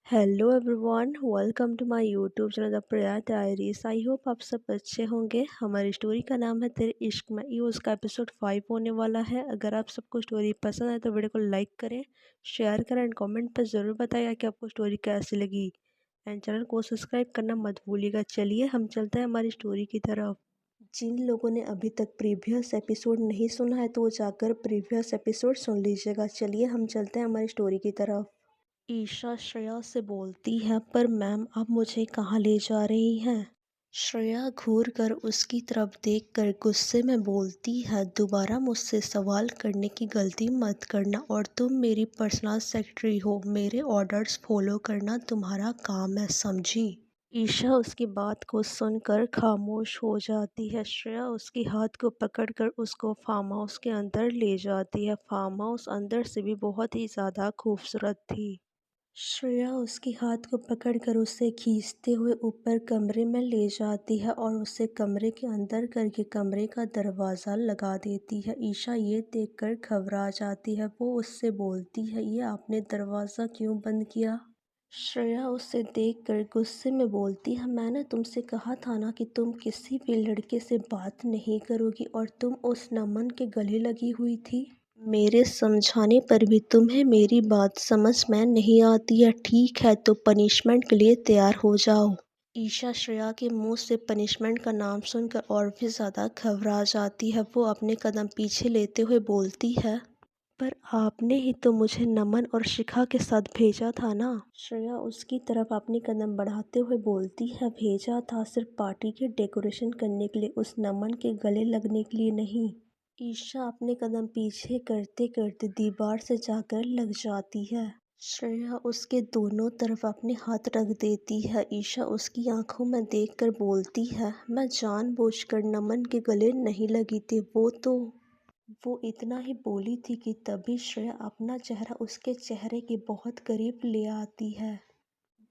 Hello everyone, welcome to my YouTube channel the Priya diaries. I hope आप सब अच्छे होंगे। हमारी स्टोरी का नाम है तेरे इश्क में। ये उसका एपिसोड 5 होने वाला है। अगर आप सबको स्टोरी पसंद है तो वीडियो को लाइक करें, शेयर करें एंड कमेंट पर ज़रूर बताइए कि आपको स्टोरी कैसी लगी। एंड चैनल को सब्सक्राइब करना मत भूलिएगा। चलिए हम चलते हैं हमारी स्टोरी की तरफ। जिन लोगों ने अभी तक प्रीवियस एपिसोड नहीं सुना है तो वो जाकर प्रीवियस एपिसोड सुन लीजिएगा। चलिए हम चलते हैं हमारी स्टोरी की तरफ। ईशा श्रेया से बोलती है, पर मैम आप मुझे कहाँ ले जा रही हैं? श्रेया घूर कर उसकी तरफ देखकर गुस्से में बोलती है, दोबारा मुझसे सवाल करने की गलती मत करना। और तुम मेरी पर्सनल सेक्रेटरी हो, मेरे ऑर्डर्स फॉलो करना तुम्हारा काम है, समझी? ईशा उसकी बात को सुनकर खामोश हो जाती है। श्रेया उसके हाथ को पकड़कर उसको फार्म हाउस के अंदर ले जाती है। फार्म हाउस अंदर से भी बहुत ही ज़्यादा खूबसूरत थी। श्रेया उसके हाथ को पकड़कर उसे खींचते हुए ऊपर कमरे में ले जाती है और उसे कमरे के अंदर करके कमरे का दरवाज़ा लगा देती है। ईशा ये देखकर घबरा जाती है। वो उससे बोलती है, ये आपने दरवाज़ा क्यों बंद किया? श्रेया उसे देखकर गुस्से में बोलती है, मैंने तुमसे कहा था ना कि तुम किसी भी लड़के से बात नहीं करोगी और तुम उस नमन के गले लगी हुई थी। मेरे समझाने पर भी तुम्हें मेरी बात समझ में नहीं आती है। ठीक है तो पनिशमेंट के लिए तैयार हो जाओ। ईशा श्रेया के मुंह से पनिशमेंट का नाम सुनकर और भी ज़्यादा घबरा जाती है। वो अपने कदम पीछे लेते हुए बोलती है, पर आपने ही तो मुझे नमन और शिखा के साथ भेजा था ना? श्रेया उसकी तरफ अपनी कदम बढ़ाते हुए बोलती है, भेजा था सिर्फ पार्टी के डेकोरेशन करने के लिए, उस नमन के गले लगने के लिए नहीं। ईशा अपने कदम पीछे करते करते दीवार से जाकर लग जाती है। श्रेया उसके दोनों तरफ अपने हाथ रख देती है। ईशा उसकी आंखों में देखकर बोलती है, मैं जानबूझकर नमन के गले नहीं लगी थी। वो इतना ही बोली थी कि तभी श्रेया अपना चेहरा उसके चेहरे के बहुत करीब ले आती है,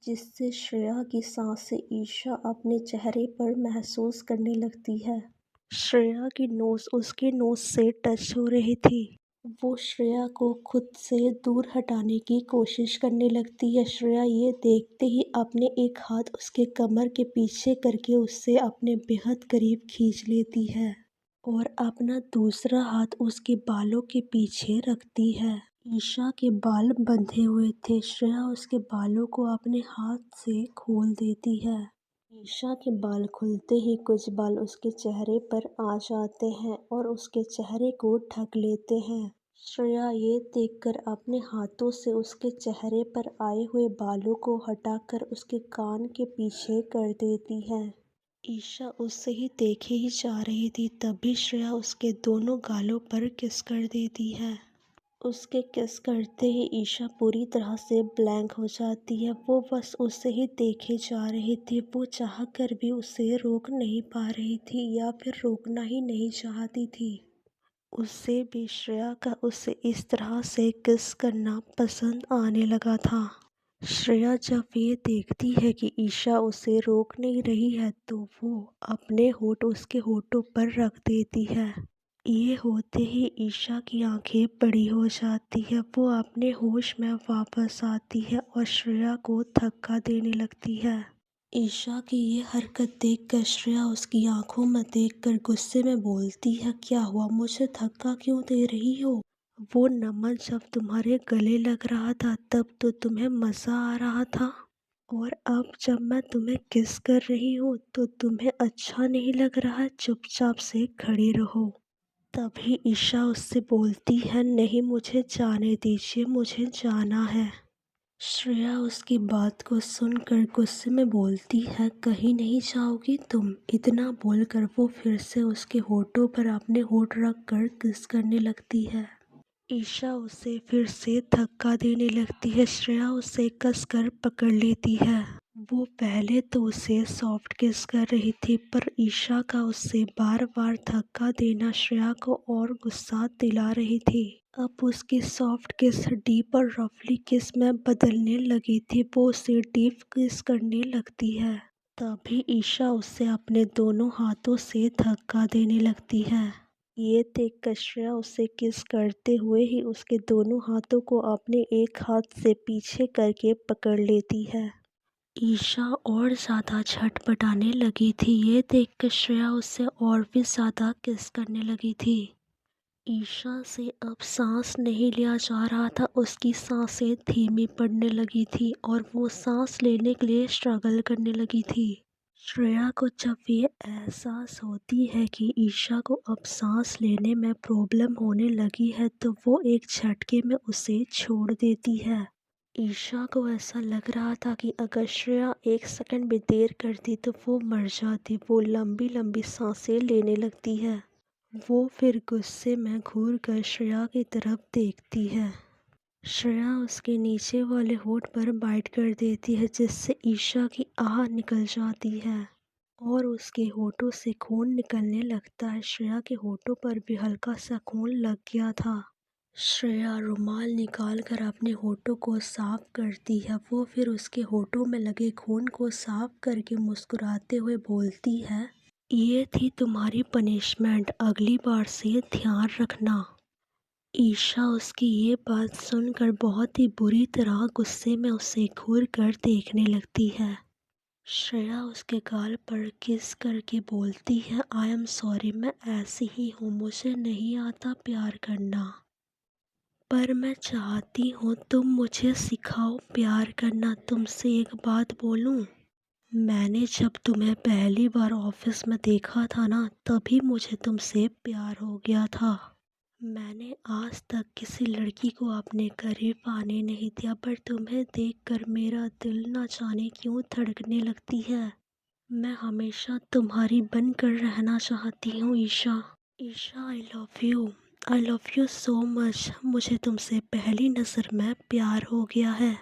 जिससे श्रेया की सांसें ईशा अपने चेहरे पर महसूस करने लगती है। श्रेया की नोज़ उसके नोज़ से टच हो रही थी। वो श्रेया को खुद से दूर हटाने की कोशिश करने लगती है। श्रेया ये देखते ही अपने एक हाथ उसके कमर के पीछे करके उससे अपने बेहद करीब खींच लेती है और अपना दूसरा हाथ उसके बालों के पीछे रखती है। ईशा के बाल बंधे हुए थे। श्रेया उसके बालों को अपने हाथ से खोल देती है। ईशा के बाल खुलते ही कुछ बाल उसके चेहरे पर आ जाते हैं और उसके चेहरे को ढक लेते हैं। श्रेया ये देखकर अपने हाथों से उसके चेहरे पर आए हुए बालों को हटाकर उसके कान के पीछे कर देती है। ईशा उससे ही देखे ही जा रही थी, तभी श्रेया उसके दोनों गालों पर किस कर देती है। उसके किस करते ही ईशा पूरी तरह से ब्लैंक हो जाती है। वो बस उसे ही देखे जा रही थी। वो चाह कर भी उसे रोक नहीं पा रही थी या फिर रोकना ही नहीं चाहती थी। उससे भी श्रेया का उसे इस तरह से किस करना पसंद आने लगा था। श्रेया जब ये देखती है कि ईशा उसे रोक नहीं रही है तो वो अपने होठ उसके होठों पर रख देती है। ये होते ही ईशा की आंखें बड़ी हो जाती है। वो अपने होश में वापस आती है और श्रेया को धक्का देने लगती है। ईशा की ये हरकत देखकर श्रेया उसकी आंखों में देखकर गुस्से में बोलती है, क्या हुआ, मुझे धक्का क्यों दे रही हो? वो नमन जब तुम्हारे गले लग रहा था तब तो तुम्हें मज़ा आ रहा था, और अब जब मैं तुम्हें किस कर रही हूँ तो तुम्हें अच्छा नहीं लग रहा। चुपचाप से खड़ी रहो। तभी ईशा उससे बोलती है, नहीं मुझे जाने दीजिए, मुझे जाना है। श्रेया उसकी बात को सुनकर गुस्से में बोलती है, कहीं नहीं जाओगी तुम? इतना बोलकर वो फिर से उसके होठों पर अपने होठ रख कर किस करने लगती है। ईशा उसे फिर से धक्का देने लगती है। श्रेया उसे कसकर पकड़ लेती है। वो पहले तो उसे सॉफ्ट किस कर रही थी, पर ईशा का उससे बार बार धक्का देना श्रेया को और गुस्सा दिला रही थी। अब उसकी सॉफ्ट किस डीप और रफली किस में बदलने लगी थी। वो उसे डीप किस करने लगती है। तभी ईशा उसे अपने दोनों हाथों से धक्का देने लगती है। ये देखकर श्रेया उससे किस करते हुए ही उसके दोनों हाथों को अपने एक हाथ से पीछे करके पकड़ लेती है। ईशा और ज़्यादा छटपटाने लगी थी। ये देखकर श्रेया उससे और भी ज़्यादा किस करने लगी थी। ईशा से अब सांस नहीं लिया जा रहा था, उसकी सांसें धीमी पड़ने लगी थी और वो सांस लेने के लिए स्ट्रगल करने लगी थी। श्रेया को जब ये एहसास होती है कि ईशा को अब सांस लेने में प्रॉब्लम होने लगी है तो वो एक झटके में उसे छोड़ देती है। ईशा को ऐसा लग रहा था कि अगर श्रेया एक सेकंड भी देर करती तो वो मर जाती। वो लंबी लंबी सांसें लेने लगती है। वो फिर गुस्से में घूर कर श्रेया की तरफ देखती है। श्रेया उसके नीचे वाले होठ पर बाइट कर देती है जिससे ईशा की आह निकल जाती है और उसके होठों से खून निकलने लगता है। श्रेया के होठों पर भी हल्का सा खून लग गया था। श्रेया रुमाल निकाल कर अपने होठों को साफ करती है। वो फिर उसके होठों में लगे खून को साफ करके मुस्कुराते हुए बोलती है, ये थी तुम्हारी पनिशमेंट, अगली बार से ध्यान रखना। ईशा उसकी ये बात सुनकर बहुत ही बुरी तरह गुस्से में उसे घूर कर देखने लगती है। श्रेया उसके गाल पर किस करके बोलती है, आई एम सॉरी, मैं ऐसी ही हूँ, मुझे नहीं आता प्यार करना, पर मैं चाहती हूँ तुम मुझे सिखाओ प्यार करना। तुमसे एक बात बोलूँ, मैंने जब तुम्हें पहली बार ऑफिस में देखा था ना, तभी मुझे तुमसे प्यार हो गया था। मैंने आज तक किसी लड़की को अपने करीब आने नहीं दिया, पर तुम्हें देखकर मेरा दिल न जाने क्यों धड़कने लगती है। मैं हमेशा तुम्हारी बनकर रहना चाहती हूँ Isha. Isha, I love you so much. मुझे तुमसे पहली नज़र में प्यार हो गया है।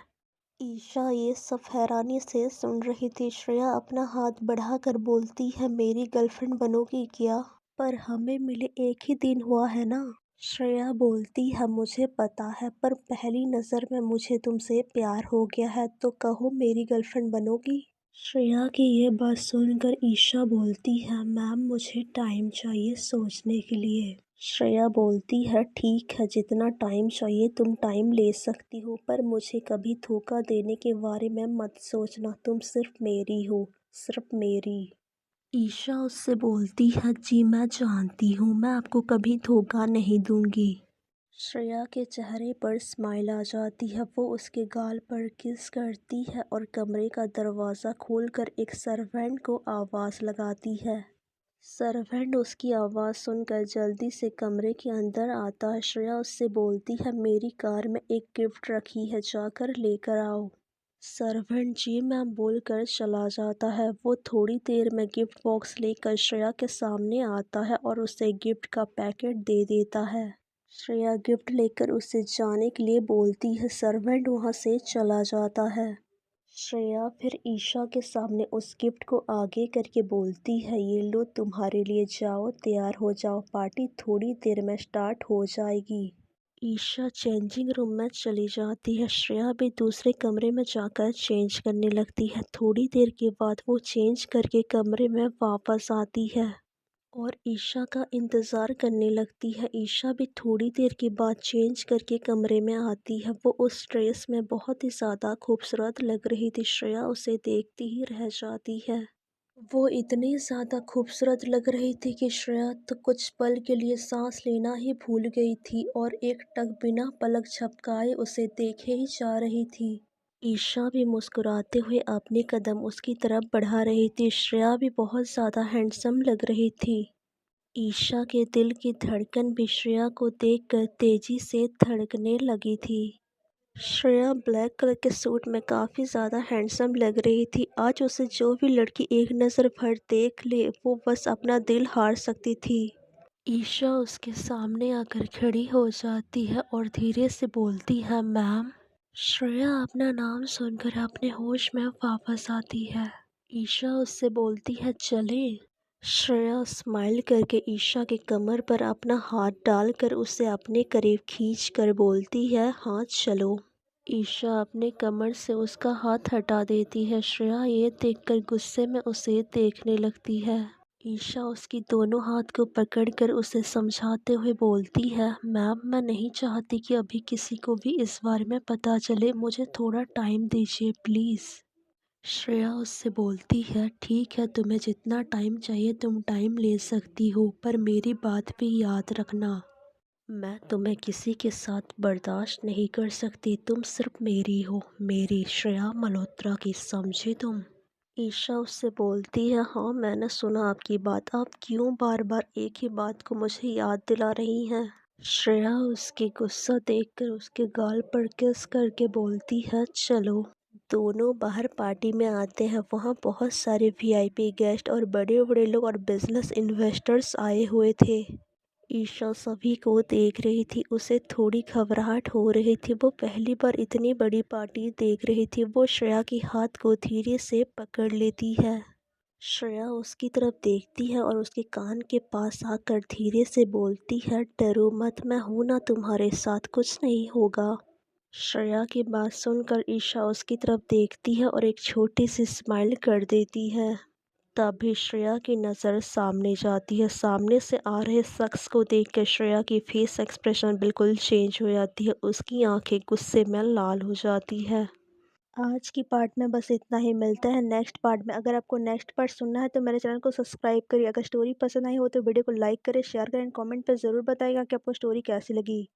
ईशा ये सब हैरानी से सुन रही थी। श्रेया अपना हाथ बढ़ाकर बोलती है, मेरी गर्लफ्रेंड बनोगी क्या? पर हमें मिले एक ही दिन हुआ है ना। श्रेया बोलती है, मुझे पता है, पर पहली नज़र में मुझे तुमसे प्यार हो गया है, तो कहो मेरी गर्लफ्रेंड बनोगी? श्रेया की ये बात सुनकर ईशा बोलती है, मैम मुझे टाइम चाहिए सोचने के लिए। श्रेया बोलती है, ठीक है, जितना टाइम चाहिए तुम टाइम ले सकती हो, पर मुझे कभी धोखा देने के बारे में मत सोचना। तुम सिर्फ मेरी हो, सिर्फ मेरी। ईशा उससे बोलती है, जी मैं जानती हूँ, मैं आपको कभी धोखा नहीं दूंगी। श्रेया के चेहरे पर स्माइल आ जाती है। वो उसके गाल पर किस करती है और कमरे का दरवाज़ा खोलकर एक सर्वेंट को आवाज़ लगाती है। सर्वेंट उसकी आवाज़ सुनकर जल्दी से कमरे के अंदर आता है। श्रेया उससे बोलती है, मेरी कार में एक गिफ्ट रखी है, जाकर लेकर आओ। सर्वेंट जी मैम बोलकर चला जाता है। वो थोड़ी देर में गिफ्ट बॉक्स लेकर श्रेया के सामने आता है और उसे गिफ्ट का पैकेट दे देता है। श्रेया गिफ्ट लेकर उसे जाने के लिए बोलती है। सर्वेंट वहाँ से चला जाता है। श्रेया फिर ईशा के सामने उस गिफ्ट को आगे करके बोलती है, ये लो तुम्हारे लिए, जाओ तैयार हो जाओ, पार्टी थोड़ी देर में स्टार्ट हो जाएगी। ईशा चेंजिंग रूम में चली जाती है। श्रेया भी दूसरे कमरे में जाकर चेंज करने लगती है। थोड़ी देर के बाद वो चेंज करके कमरे में वापस आती है और ईशा का इंतज़ार करने लगती है। ईशा भी थोड़ी देर के बाद चेंज करके कमरे में आती है। वो उस ड्रेस में बहुत ही ज़्यादा खूबसूरत लग रही थी। श्रेया उसे देखती ही रह जाती है। वो इतनी ज़्यादा खूबसूरत लग रही थी कि श्रेया तो कुछ पल के लिए सांस लेना ही भूल गई थी और एकटक बिना पलक झपकाए उसे देखे ही जा रही थी। ईशा भी मुस्कुराते हुए अपने कदम उसकी तरफ बढ़ा रही थी। श्रेया भी बहुत ज़्यादा हैंडसम लग रही थी। ईशा के दिल की धड़कन भी श्रेया को देखकर तेजी से धड़कने लगी थी। श्रेया ब्लैक कलर के सूट में काफ़ी ज़्यादा हैंडसम लग रही थी। आज उसे जो भी लड़की एक नज़र भर देख ले वो बस अपना दिल हार सकती थी। ईशा उसके सामने आकर खड़ी हो जाती है और धीरे से बोलती है, मैम। श्रेया अपना नाम सुनकर अपने होश में वापस आती है। ईशा उससे बोलती है, चले। श्रेया स्माइल करके ईशा के कमर पर अपना हाथ डालकर उसे अपने करीब खींच कर बोलती है, हाँ चलो। ईशा अपने कमर से उसका हाथ हटा देती है। श्रेया ये देखकर गुस्से में उसे देखने लगती है। ईशा उसकी दोनों हाथ को पकड़कर उसे समझाते हुए बोलती है, मैम मैं नहीं चाहती कि अभी किसी को भी इस बारे में पता चले, मुझे थोड़ा टाइम दीजिए प्लीज़। श्रेया उससे बोलती है, ठीक है तुम्हें जितना टाइम चाहिए तुम टाइम ले सकती हो, पर मेरी बात भी याद रखना। मैं तुम्हें किसी के साथ बर्दाश्त नहीं कर सकती, तुम सिर्फ मेरी हो, मेरी श्रेया मल्होत्रा की, समझे तुम। ईशा उससे बोलती है, हाँ मैंने सुना आपकी बात, आप क्यों बार बार एक ही बात को मुझे याद दिला रही हैं। श्रेया उसकी गुस्सा देखकर उसके गाल पर किस करके बोलती है, चलो। दोनों बाहर पार्टी में आते हैं। वहाँ बहुत सारे वीआईपी गेस्ट और बड़े बड़े लोग और बिजनेस इन्वेस्टर्स आए हुए थे। ईशा सभी को देख रही थी, उसे थोड़ी घबराहट हो रही थी, वो पहली बार इतनी बड़ी पार्टी देख रही थी। वो श्रेया के हाथ को धीरे से पकड़ लेती है। श्रेया उसकी तरफ देखती है और उसके कान के पास आकर धीरे से बोलती है, डरो मत, मैं हूं ना तुम्हारे साथ, कुछ नहीं होगा। श्रेया की बात सुनकर ईशा उसकी तरफ देखती है और एक छोटी सी स्माइल कर देती है। तभी श्रेया की नज़र सामने जाती है। सामने से आ रहे शख्स को देखकर श्रेया की फेस एक्सप्रेशन बिल्कुल चेंज हो जाती है। उसकी आंखें गुस्से में लाल हो जाती है। आज की पार्ट में बस इतना ही, मिलता है नेक्स्ट पार्ट में। अगर आपको नेक्स्ट पार्ट सुनना है तो मेरे चैनल को सब्सक्राइब करिए। अगर स्टोरी पसंद आई हो तो वीडियो को लाइक करें, शेयर करें, कमेंट पर ज़रूर बताइएगा कि आपको स्टोरी कैसी लगी।